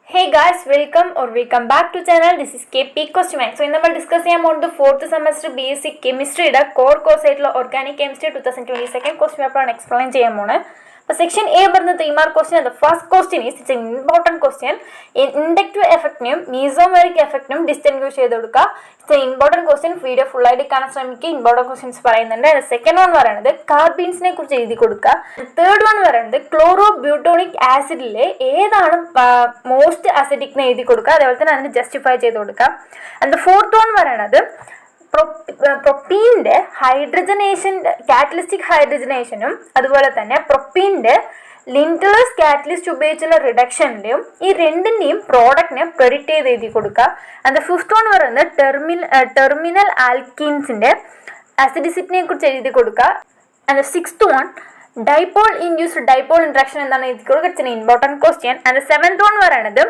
Hey guys, welcome back to channel. This is KP Question Bank. So in we discuss about the 4th semester BSc Chemistry core course Organic Chemistry 2022 question paper and explain cheyamone. Section A barna 3 mark question. The first question is it's an important question. Inductive effect num mesomeric effect num distinguish cheyiduka. It's an important question. Video full ID കാണാൻ ശ്രമിക്കുക. Important questions പറയുന്നുണ്ട്. The second one പറയുന്നത് carbons നെ കുറിച്ച് എഴുതി കൊടുക്കുക. The third one പറയുന്നത് chlorobutonic acid ലെ ഏതാണ് most acidic നെ എഴുതി കൊടുക്കുക. അതേപോലെ തന്നെ അതിനെ justify ചെയ്തു കൊടുക്കുക. And the fourth one പറയുന്നത് പ്രൊപ്പീൻ്റെ ഹൈഡ്രജനേഷൻ കാറ്റലിസ്റ്റിക് ഹൈഡ്രജനേഷനും അതുപോലെ തന്നെ പ്രൊപ്പീൻ്റെ ലിൻഡലേഴ്സ് കാറ്റലിസ്റ്റ് ഉപയോഗിച്ചുള്ള റിഡക്ഷനിലും ഈ രണ്ടിൻ്റെയും പ്രോഡക്റ്റിനെ പ്രെഡിക്റ്റ് ചെയ്ത് എഴുതി കൊടുക്കുക. ആൻഡ് ഫിഫ്ത്ത് വൺ പറയുന്നത് ടെർമിനൽ ആൽക്കീൻസിൻ്റെ അസിഡിസിറ്റിനെ കുറിച്ച് എഴുതി കൊടുക്കുക. And sixth one dipole induced dipole interaction എന്താണ് എഴുതി കൊടുക്കുക. It's an important question. And seventh one പറയുന്നത്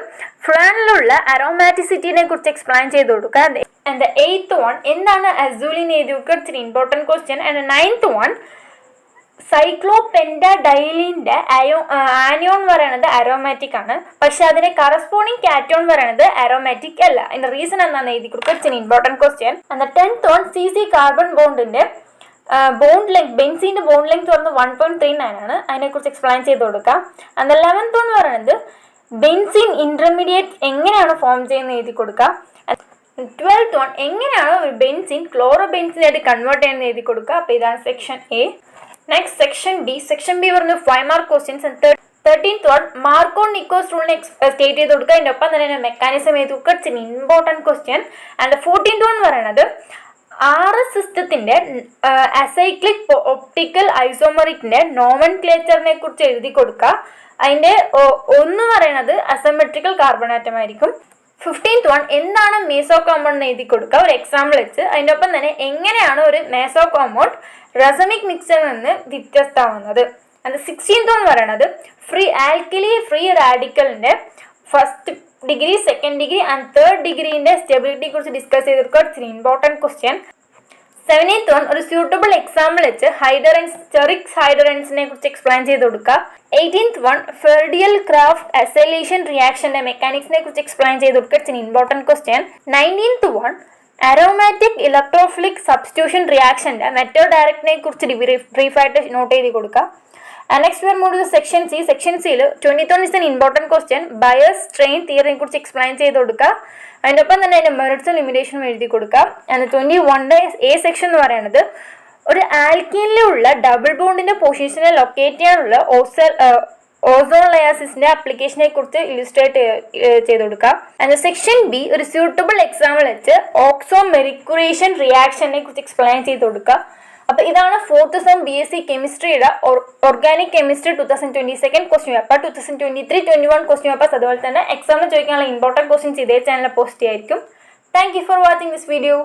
ഫ്ലാനിലുള്ള അരോമാറ്റിസിറ്റിനെ കുറിച്ച് എക്സ്പ്ലെയിൻ ചെയ്ത് കൊടുക്കുക. ആൻഡ് ദ എയ്ത്ത് വൺ എന്താണ് അസൂലിൻ എഴുതി കൊടുക്കുക. It's an important question. And ninth one സൈക്ലോപെൻഡഡൈലിൻ്റെ ആനിയോൺ പറയുന്നത് അരോമാറ്റിക് ആണ്, പക്ഷെ അതിന്റെ കറസ്പോണ്ടിങ് കാറ്റോൺ പറയുന്നത് അരോമാറ്റിക് അല്ല. അതിന്റെ റീസൺ എന്താണെന്ന് എഴുതി കൊടുക്കുക. It's an important question. And the tenth one CC carbon ബോണ്ടിന്റെ ബോണ്ട് ലെങ്ത് ബെൻസീൻ്റെ ബോണ്ട് ലെങ്ത് പറഞ്ഞത് 1.39 ആണ്. അതിനെക്കുറിച്ച് എക്സ്പ്ലെയിൻ ചെയ്ത് കൊടുക്കാം. ആൻഡ് 11th വൺ പറയുന്നത് ബെൻസീൻ ഇന്റർമീഡിയറ്റ് എങ്ങനെയാണ് ഫോം ചെയ്യുന്നത് എഴുതി കൊടുക്കുക. 12th വൺ എങ്ങനെയാണ് ഒരു ബെൻസീൻ ക്ലോറോബെൻസീനായിട്ട് കൺവേർട്ട് ചെയ്യുന്നത് എഴുതി കൊടുക്കുക. അപ്പോൾ ഇതാണ് section A. Next section B. Section B പറഞ്ഞ 5 mark questions. 13th one Markovnikov's റൂളിനെ സ്റ്റേറ്റ് ചെയ്ത് കൊടുക്കുക. അതിൻ്റെ ഒപ്പം തന്നെ മെക്കാനിസം എഴുതി കൊടുക്കുക. It's an important question. And 14th one പറയുന്നത് RS സിസ്റ്റത്തിന്റെ അസൈക്ലിക് ഒപ്റ്റിക്കൽ ഐസോമറിക്കിന്റെ നോമൻക്ലേച്ചറിനെ കുറിച്ച് എഴുതി കൊടുക്കുക. അതിന്റെ ഒന്ന് പറയുന്നത് അസമെട്രിക്കൽ കാർബൺ ആറ്റം ആയിരിക്കും. 15th വൺ എന്താണ് മേസോ കോമ്പൗണ്ട് എന്ന് എഴുതി കൊടുക്കുക, ഒരു എക്സാമ്പിൾ വെച്ച്. അതിൻ്റെ ഒപ്പം തന്നെ എങ്ങനെയാണ് ഒരു മേസോ കോമ്പൗണ്ട് റസമിക് മിക്സറിൽ നിന്ന് വ്യത്യസ്തമാവുന്നത്. അത് 16th വൺ പറയുന്നത് ആൽക്കലി ഫ്രീ റാഡിക്കലിന്റെ first degree, second degree and third ഡിഗ്രീൻ്റെ സ്റ്റെബിലിറ്റിയെ കുറിച്ച് ഡിസ്കസ് ചെയ്തെടുക്കുക. It's an important question. 17th one ഒരു സ്യൂട്ടബിൾ എക്സാമ്പിൾ വെച്ച് ചെറിക്സ് ഹൈഡറൻസിനെ കുറിച്ച് എക്സ്പ്ലെയിൻ ചെയ്ത് കൊടുക്കുക. 18th one Friedel Crafts acylation റിയാക്ഷൻ്റെ മെക്കാനിക്സിനെ കുറിച്ച് എക്സ്പ്ലെയിൻ ചെയ്ത് കൊടുക്കുക. It's an important question. 19th one aromatic electrophilic substitution റിയാക്ഷൻ്റെ മെത്തേഡ് ഡയറക്റ്റിനെ കുറിച്ച് ബ്രീഫായിട്ട് നോട്ട് ചെയ്ത് കൊടുക്കുക. And next we are moving to section C. Section C 21 is an important question. Bias strain theory കുറിച്ച് എക്സ്പ്ലെയിൻ ചെയ്ത് കൊടുക്കുക. അതിൻ്റെ ഒപ്പം തന്നെ അതിൻ്റെ മെറിറ്റ്സും ലിമിറ്റേഷനും എഴുതി കൊടുക്കുക. ആൻഡ് 21 A സെക്ഷൻ എന്ന് പറയുന്നത് ഒരു ആൽക്കീനിലുള്ള ഡബിൾ ബോണ്ടിന്റെ പൊസിഷനെ ലൊക്കേറ്റ് ചെയ്യാനുള്ള ഓസോൺ ലയാസിസിന്റെ ആപ്ലിക്കേഷനെ കുറിച്ച് ഇല്ലുസ്ട്രേറ്റ് ചെയ്ത് കൊടുക്കുക. ആൻഡ് സെക്ഷൻ ബി ഒരു സ്യൂട്ടബിൾ എക്സാമ്പിൾ വെച്ച് ഓക്സോ മെറിക്കുറേഷൻ റിയാക്ഷനെ കുറിച്ച് എക്സ്പ്ലെയിൻ ചെയ്ത് കൊടുക്കുക. അപ്പോൾ ഇതാണ് 4th സെം BSc കെമിസ്ട്രിയുടെ organic chemistry 2022 question paper. 2023-21 question papers അതുപോലെ തന്നെ എക്സാമിന് ചോദിക്കാനുള്ള ഇമ്പോർട്ടൻറ്റ് ക്വസ്റ്റ്യൻസ് ഇതേ ചാനലിൽ പോസ്റ്റ് ചെയ്യായിരിക്കും. Thank you for watching this video.